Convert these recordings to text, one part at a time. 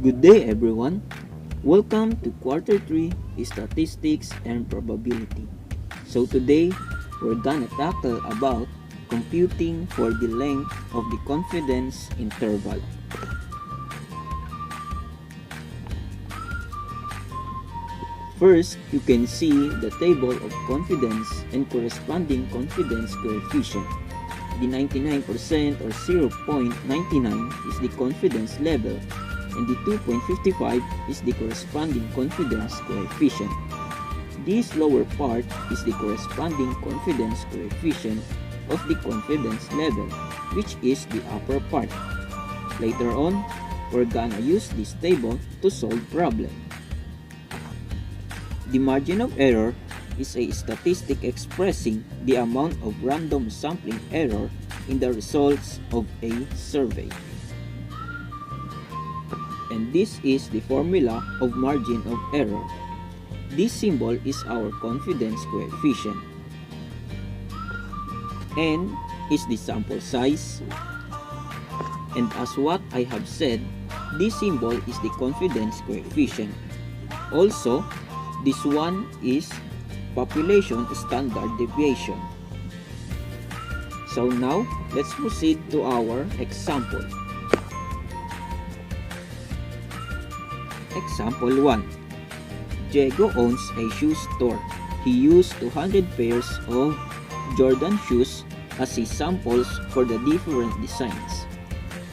Good day everyone. Welcome to quarter 3 statistics and probability. So today we're gonna tackle about computing for the length of the confidence interval. First, you can see the table of confidence and corresponding confidence coefficient. The 99% or 0.99 is the confidence level and the 2.55 is the corresponding confidence coefficient. This lower part is the corresponding confidence coefficient of the confidence level, which is the upper part. Later on, we're gonna use this table to solve problem. The margin of error is a statistic expressing the amount of random sampling error in the results of a survey. And this is the formula of margin of error. This symbol is our confidence coefficient. N is the sample size. And as what I have said, this symbol is the confidence coefficient. Also, this one is population standard deviation. So now, let's proceed to our example. Example 1. Diego owns a shoe store. He used 200 pairs of Jordan shoes as his samples for the different designs.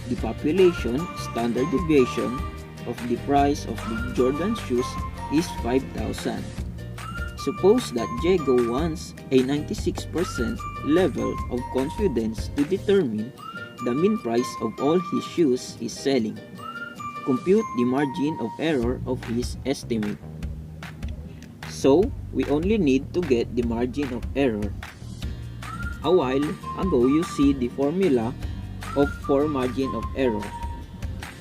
The population standard deviation of the price of the Jordan shoes is 5,000. Suppose that Diego wants a 96% level of confidence to determine the mean price of all his shoes he's selling. Compute the margin of error of his estimate. So, we only need to get the margin of error. A while ago, you see the formula for margin of error.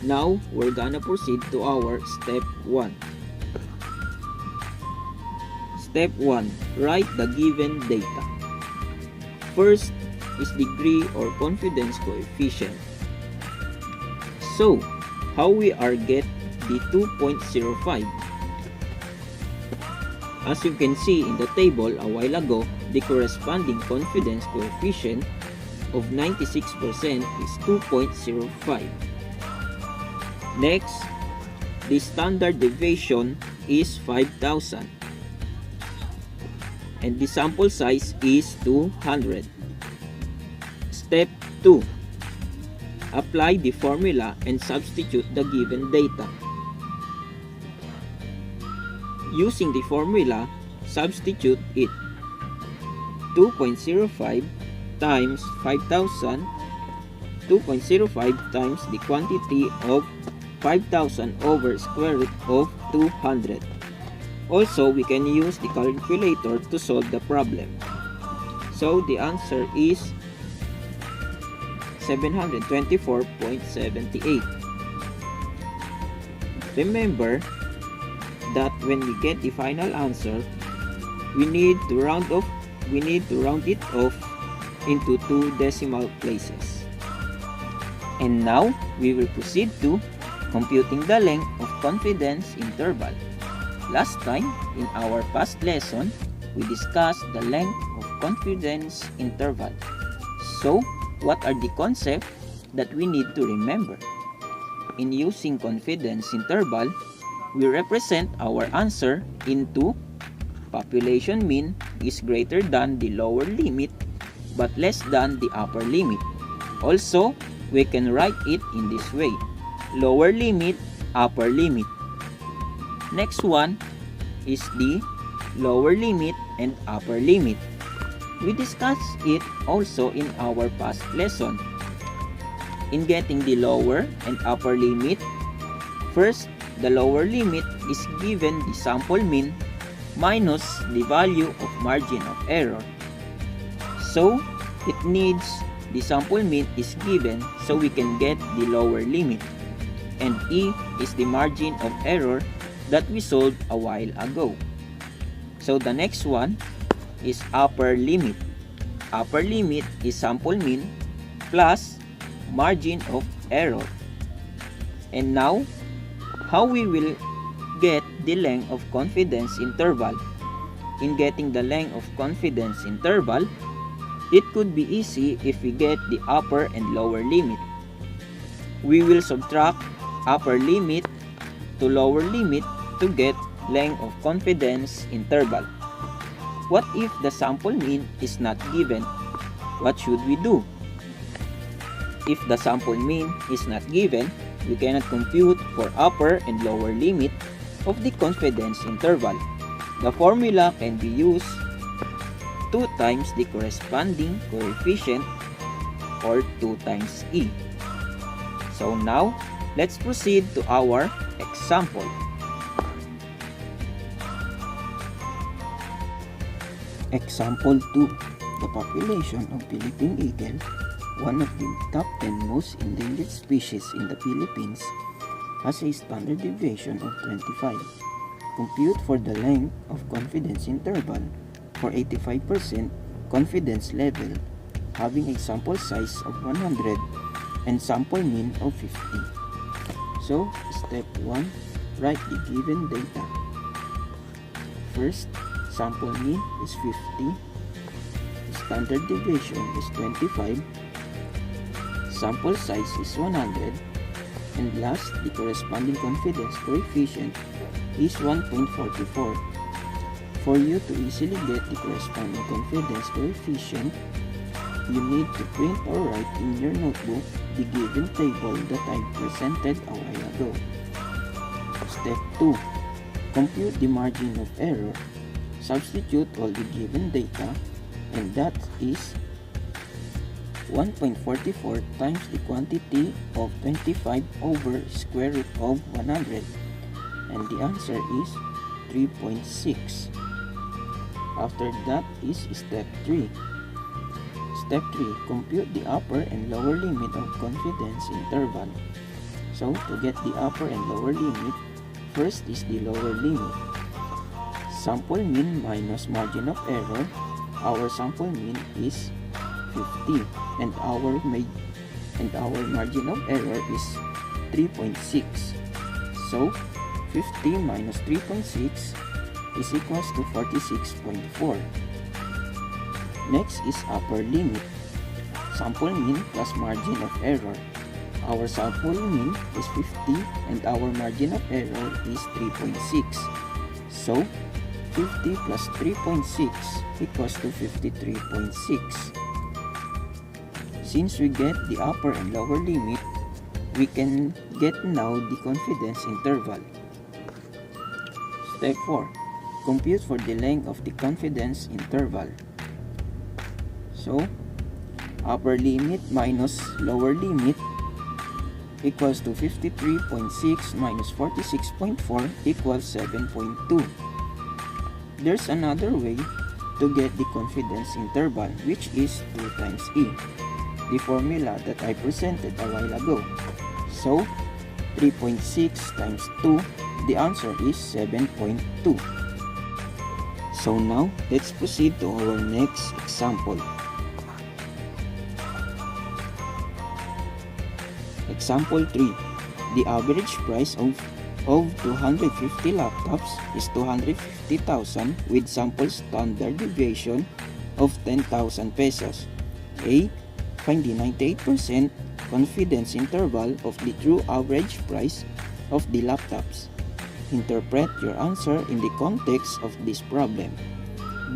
Now, we're gonna proceed to our step 1. Step 1. Write the given data. First is degree or confidence coefficient. So, how we are get the 2.05? As you can see in the table a while ago, the corresponding confidence coefficient of 96% is 2.05. Next, the standard deviation is 5,000 and the sample size is 200. Step 2. Apply the formula and substitute the given data. Using the formula, substitute it. 2.05 times 5,000, 2.05 times the quantity of 5,000 over square root of 200. Also, we can use the calculator to solve the problem. So, the answer is 724.78. Remember that when we get the final answer, we need to round it off into 2 decimal places. And now, we will proceed to computing the length of confidence interval. Last time, in our past lesson, we discussed the length of confidence interval. So, what are the concepts that we need to remember? In using confidence interval, we represent our answer into population mean is greater than the lower limit but less than the upper limit. Also, we can write it in this way: lower limit, upper limit. Next one is the lower limit and upper limit. We discussed it also in our past lesson. In getting the lower and upper limit, first, the lower limit is given the sample mean minus the value of margin of error. So, it needs the sample mean is given so we can get the lower limit. And E is the margin of error that we solved a while ago. So the next one is upper limit. Upper limit is sample mean plus margin of error. And now, How we will get the length of confidence interval? In getting the length of confidence interval, it could be easy if we get the upper and lower limit. We will subtract upper limit to lower limit to get length of confidence interval. What if the sample mean is not given? What should we do? If the sample mean is not given, we cannot compute for upper and lower limit of the confidence interval. The formula can be used 2 times the corresponding coefficient, or 2 times E. So now, let's proceed to our example. Example 2. The population of Philippine eagle, one of the top 10 most endangered species in the Philippines, has a standard deviation of 25. Compute for the length of confidence interval for 85% confidence level, having a sample size of 100 and sample mean of 50. So, step 1, write the given data. First, sample mean is 50, standard deviation is 25, sample size is 100, and last, the corresponding confidence coefficient is 1.44. For you to easily get the corresponding confidence coefficient, you need to print or write in your notebook the given table that I presented a while ago. Step 2. Compute the margin of error. Substitute all the given data, and that is 1.44 times the quantity of 25 over square root of 100, and the answer is 3.6. After that is step 3. Step 3. Compute the upper and lower limit of confidence interval. So, to get the upper and lower limit, first is the lower limit. Sample mean minus margin of error. Our sample mean is 50, and our margin of error is 3.6. So, 50 minus 3.6 is equals to 46.4. Next is upper limit. Sample mean plus margin of error. Our sample mean is 50 and our margin of error is 3.6. So, 50 plus 3.6 equals to 53.6. Since we get the upper and lower limit, we can get now the confidence interval. Step 4. Compute for the length of the confidence interval. So, upper limit minus lower limit equals to 53.6 minus 46.4 equals 7.2. There's another way to get the confidence interval, which is 2 times E, the formula that I presented a while ago. So, 3.6 times 2, the answer is 7.2. So now, let's proceed to our next example. Example 3. The average price of 250 laptops is 250,000 with sample standard deviation of 10,000 pesos. A. Find the 98% confidence interval of the true average price of the laptops. Interpret your answer in the context of this problem.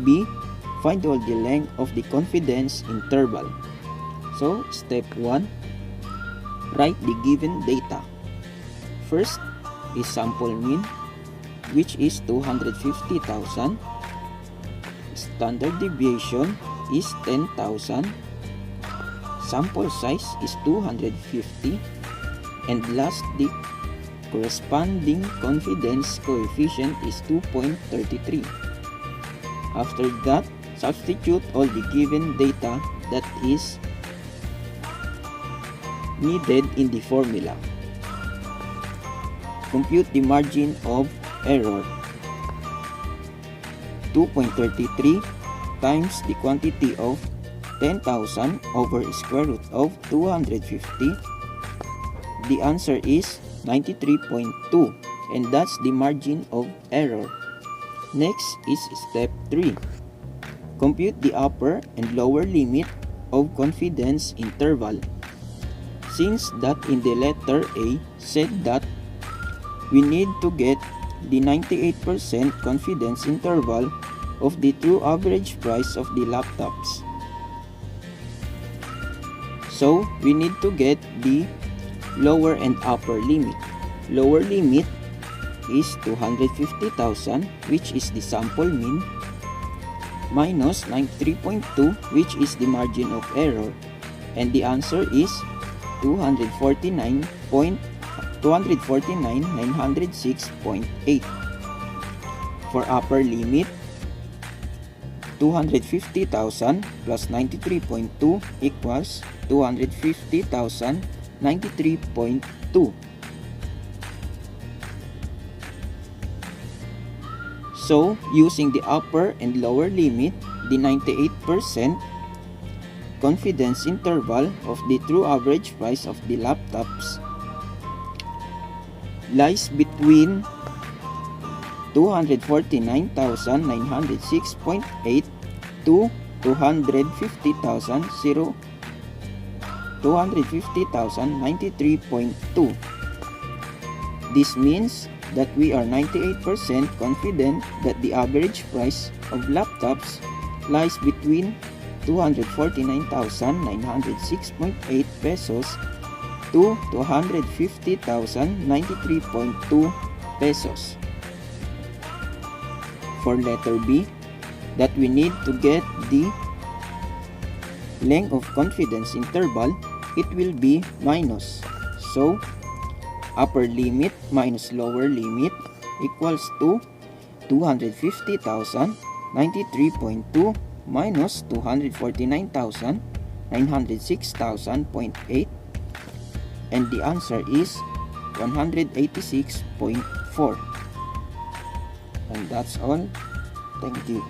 B. Find all the length of the confidence interval. So, step 1. Write the given data. First is sample mean, which is 250,000. Standard deviation is 10,000. Sample size is 250. And last, the corresponding confidence coefficient is 2.33. After that, substitute all the given data that is needed in the formula. Compute the margin of error. 2.33 times the quantity of 10,000 over square root of 250. The answer is 93.2, and that's the margin of error. Next is step 3. Compute the upper and lower limit of confidence interval. Since that in the letter A said that we need to get the 98% confidence interval of the true average price of the laptops. So we need to get the lower and upper limit. Lower limit is 250,000, which is the sample mean, minus 93.2, which is the margin of error, and the answer is 249,906.8. For upper limit, 250,000 plus 93.2 equals 250,093.2. So, using the upper and lower limit, the 98% confidence interval of the true average price of the laptops lies between 249,906.8 to 250,093.2. This means that we are 98% confident that the average price of laptops lies between 249,906.8 pesos to 250,093.2 pesos. For letter B, that we need to get the length of confidence interval, it will be minus. So, upper limit minus lower limit equals to 250,093.2 minus 249,906.8, and the answer is 186.4. And that's all. Thank you.